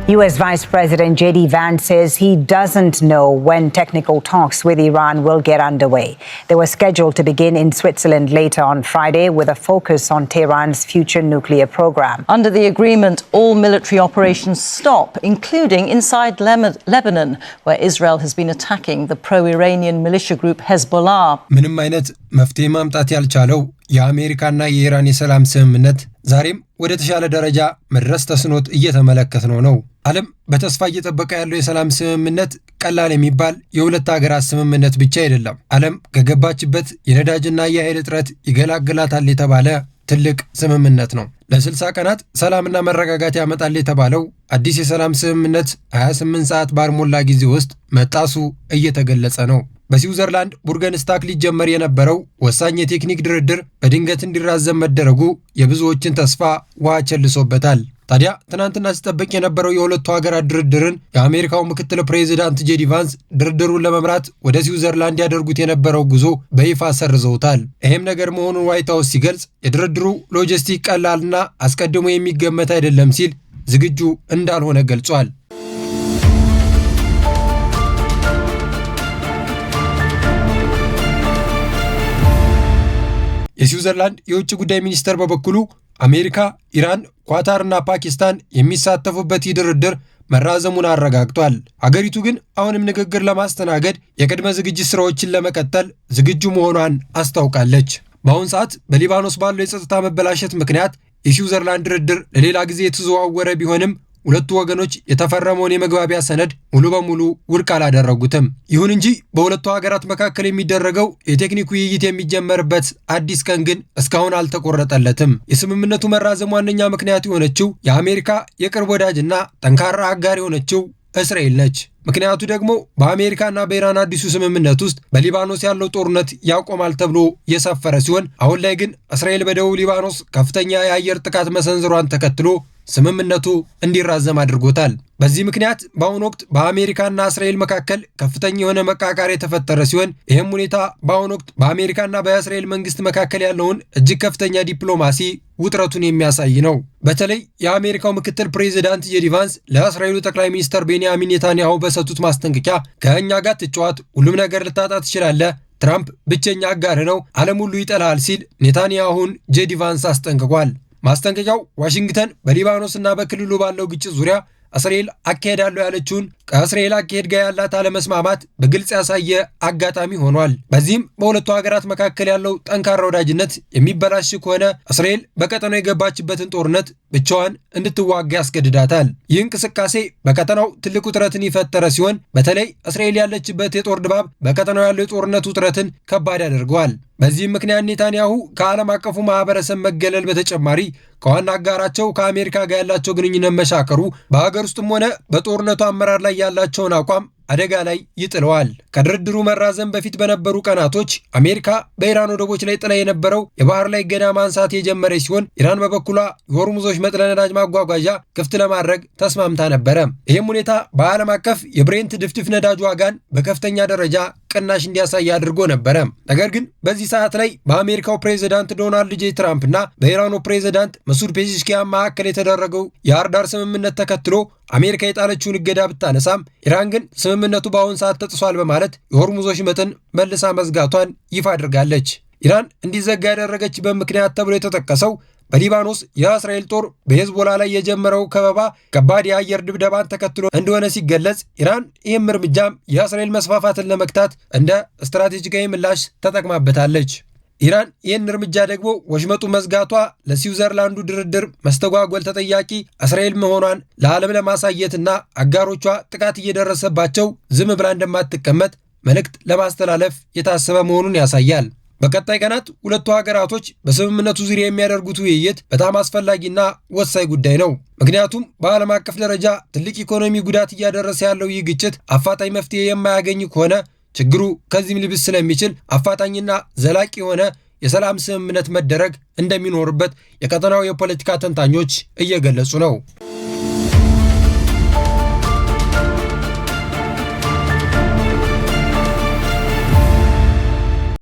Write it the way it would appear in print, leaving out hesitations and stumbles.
U.S. Vice President J.D. Vance says he doesn't know when technical talks with Iran will get underway. They were scheduled to begin in Switzerland later on Friday with a focus on Tehran's future nuclear program. Under the agreement, all military operations stop, including inside Lebanon, where Israel has been attacking the pro-Iranian militia group Hezbollah. ምንም አይነት መፍትሄ ማምጣት ያልቻለው የአሜሪካና የኢራን የሰላም ስምምነት ዛሬም ወደ ተሻለ ደረጃ መድረስ ተስኖት እየተመለከትነው ነው። ዓለም በተስፋ እየጠበቀ ያለው የሰላም ስምምነት ቀላል የሚባል የሁለት ሀገራት ስምምነት ብቻ አይደለም። ዓለም ከገባችበት የነዳጅና የኃይል እጥረት ይገላግላታል የተባለ ትልቅ ስምምነት ነው። ለ60 ቀናት ሰላምና መረጋጋት ያመጣል የተባለው አዲስ የሰላም ስምምነት 28 ሰዓት ባልሞላ ጊዜ ውስጥ መጣሱ እየተገለጸ ነው። በስዊዘርላንድ ቡርገንስታክ ሊጀመር የነበረው ወሳኝ የቴክኒክ ድርድር በድንገት እንዲራዘም መደረጉ የብዙዎችን ተስፋ ውሃ ቸልሶበታል። ታዲያ ትናንትና ሲጠበቅ የነበረው የሁለቱ ሀገራት ድርድርን የአሜሪካው ምክትል ፕሬዚዳንት ጄዲ ቫንስ ድርድሩን ለመምራት ወደ ስዊዘርላንድ ያደርጉት የነበረው ጉዞ በይፋ ሰርዘውታል። ይህም ነገር መሆኑን ዋይት ሃውስ ሲገልጽ የድርድሩ ሎጂስቲክ ቀላልና አስቀድሞ የሚገመት አይደለም ሲል ዝግጁ እንዳልሆነ ገልጿል። የስዊዘርላንድ የውጭ ጉዳይ ሚኒስተር በበኩሉ አሜሪካ፣ ኢራን፣ ኳታርና ፓኪስታን የሚሳተፉበት ድርድር መራዘሙን አረጋግጧል። ሀገሪቱ ግን አሁንም ንግግር ለማስተናገድ የቅድመ ዝግጅት ስራዎችን ለመቀጠል ዝግጁ መሆኗን አስታውቃለች። በአሁኑ ሰዓት በሊባኖስ ባለው የጸጥታ መበላሸት ምክንያት የስዊዘርላንድ ድርድር ለሌላ ጊዜ የተዘዋወረ ቢሆንም ሁለቱ ወገኖች የተፈረመውን የመግባቢያ ሰነድ ሙሉ በሙሉ ውድቅ አላደረጉትም። ይሁን እንጂ በሁለቱ ሀገራት መካከል የሚደረገው የቴክኒክ ውይይት የሚጀመርበት አዲስ ቀን ግን እስካሁን አልተቆረጠለትም። የስምምነቱ መራዘም ዋነኛ ምክንያት የሆነችው የአሜሪካ የቅርብ ወዳጅና ጠንካራ አጋር የሆነችው እስራኤል ነች። ምክንያቱ ደግሞ በአሜሪካና በኢራን አዲሱ ስምምነት ውስጥ በሊባኖስ ያለው ጦርነት ያቆማል ተብሎ የሰፈረ ሲሆን አሁን ላይ ግን እስራኤል በደቡብ ሊባኖስ ከፍተኛ የአየር ጥቃት መሰንዘሯን ተከትሎ ስምምነቱ እንዲራዘም አድርጎታል። በዚህ ምክንያት በአሁኑ ወቅት በአሜሪካና እስራኤል መካከል ከፍተኛ የሆነ መቃቃር የተፈጠረ ሲሆን ይህም ሁኔታ በአሁኑ ወቅት በአሜሪካና በእስራኤል መንግስት መካከል ያለውን እጅግ ከፍተኛ ዲፕሎማሲ ውጥረቱን የሚያሳይ ነው። በተለይ የአሜሪካው ምክትል ፕሬዚዳንት ጄዲ ቫንስ ለእስራኤሉ ጠቅላይ ሚኒስትር ቤንያሚን ኔታንያሁ በሰጡት ማስጠንቀቂያ ከእኛ ጋር ትጫወት፣ ሁሉም ነገር ልታጣ ትችላለህ፣ ትራምፕ ብቸኛ አጋር ነው፣ ዓለም ሁሉ ይጠላል ሲል ኔታንያሁን ጄዲ ቫንስ አስጠንቅቋል። ማስጠንቀቂያው ዋሽንግተን በሊባኖስና በክልሉ ባለው ግጭት ዙሪያ እስራኤል አካሄዳለሁ ያለችውን ከእስራኤል አካሄድ ጋር ያላት አለመስማማት በግልጽ ያሳየ አጋጣሚ ሆኗል። በዚህም በሁለቱ ሀገራት መካከል ያለው ጠንካራ ወዳጅነት የሚበላሽ ከሆነ እስራኤል በቀጠናው የገባችበትን ጦርነት ብቻዋን እንድትዋጋ ያስገድዳታል። ይህ እንቅስቃሴ በቀጠናው ትልቅ ውጥረትን የፈጠረ ሲሆን በተለይ እስራኤል ያለችበት የጦር ድባብ በቀጠናው ያለው የጦርነት ውጥረትን ከባድ ያደርገዋል። በዚህም ምክንያት ኔታንያሁ ከዓለም አቀፉ ማህበረሰብ መገለል በተጨማሪ ከዋና አጋራቸው ከአሜሪካ ጋር ያላቸው ግንኙነት መሻከሩ በሀገር ውስጥም ሆነ በጦርነቱ አመራር ላይ ያላቸውን አቋም አደጋ ላይ ይጥለዋል። ከድርድሩ መራዘም በፊት በነበሩ ቀናቶች አሜሪካ በኢራን ወደቦች ላይ ጥላ የነበረው የባህር ላይ እገዳ ማንሳት የጀመረች ሲሆን ኢራን በበኩሏ የሆርሙዞች መጥለ ነዳጅ ማጓጓዣ ክፍት ለማድረግ ተስማምታ ነበረ። ይህም ሁኔታ በዓለም አቀፍ የብሬንት ድፍድፍ ነዳጅ ዋጋን በከፍተኛ ደረጃ ቅናሽ እንዲያሳይ አድርጎ ነበረ። ነገር ግን በዚህ ሰዓት ላይ በአሜሪካው ፕሬዚዳንት ዶናልድ ጄ ትራምፕ እና በኢራኑ ፕሬዚዳንት መሱድ ፔዜሽኪያን መካከል የተደረገው የአርዳር ስምምነት ተከትሎ አሜሪካ የጣለችውን እገዳ ብታነሳም ኢራን ግን ስምምነቱ በአሁን ሰዓት ተጥሷል በማለት የሆርሙዞች መጠን መልሳ መዝጋቷን ይፋ አድርጋለች። ኢራን እንዲዘጋ ያደረገችበት ምክንያት ተብሎ የተጠቀሰው በሊባኖስ የእስራኤል ጦር በሄዝቦላ ላይ የጀመረው ከበባ ከባድ የአየር ድብደባን ተከትሎ እንደሆነ ሲገለጽ ኢራን ይህም እርምጃም የእስራኤል መስፋፋትን ለመግታት እንደ ስትራቴጂካዊ ምላሽ ተጠቅማበታለች። ኢራን ይህን እርምጃ ደግሞ ወሽመጡ መዝጋቷ ለስዊዘርላንዱ ድርድር መስተጓጎል ተጠያቂ እስራኤል መሆኗን ለዓለም ለማሳየትና አጋሮቿ ጥቃት እየደረሰባቸው ዝም ብላ እንደማትቀመጥ መልእክት ለማስተላለፍ የታሰበ መሆኑን ያሳያል። በቀጣይ ቀናት ሁለቱ ሀገራቶች በስምምነቱ ዙሪያ የሚያደርጉት ውይይት በጣም አስፈላጊና ወሳኝ ጉዳይ ነው። ምክንያቱም በዓለም አቀፍ ደረጃ ትልቅ ኢኮኖሚ ጉዳት እያደረሰ ያለው ይህ ግጭት አፋጣኝ መፍትሄ የማያገኝ ከሆነ ችግሩ ከዚህም ሊብስ ስለሚችል አፋጣኝና ዘላቂ የሆነ የሰላም ስምምነት መደረግ እንደሚኖርበት የቀጠናው የፖለቲካ ተንታኞች እየገለጹ ነው።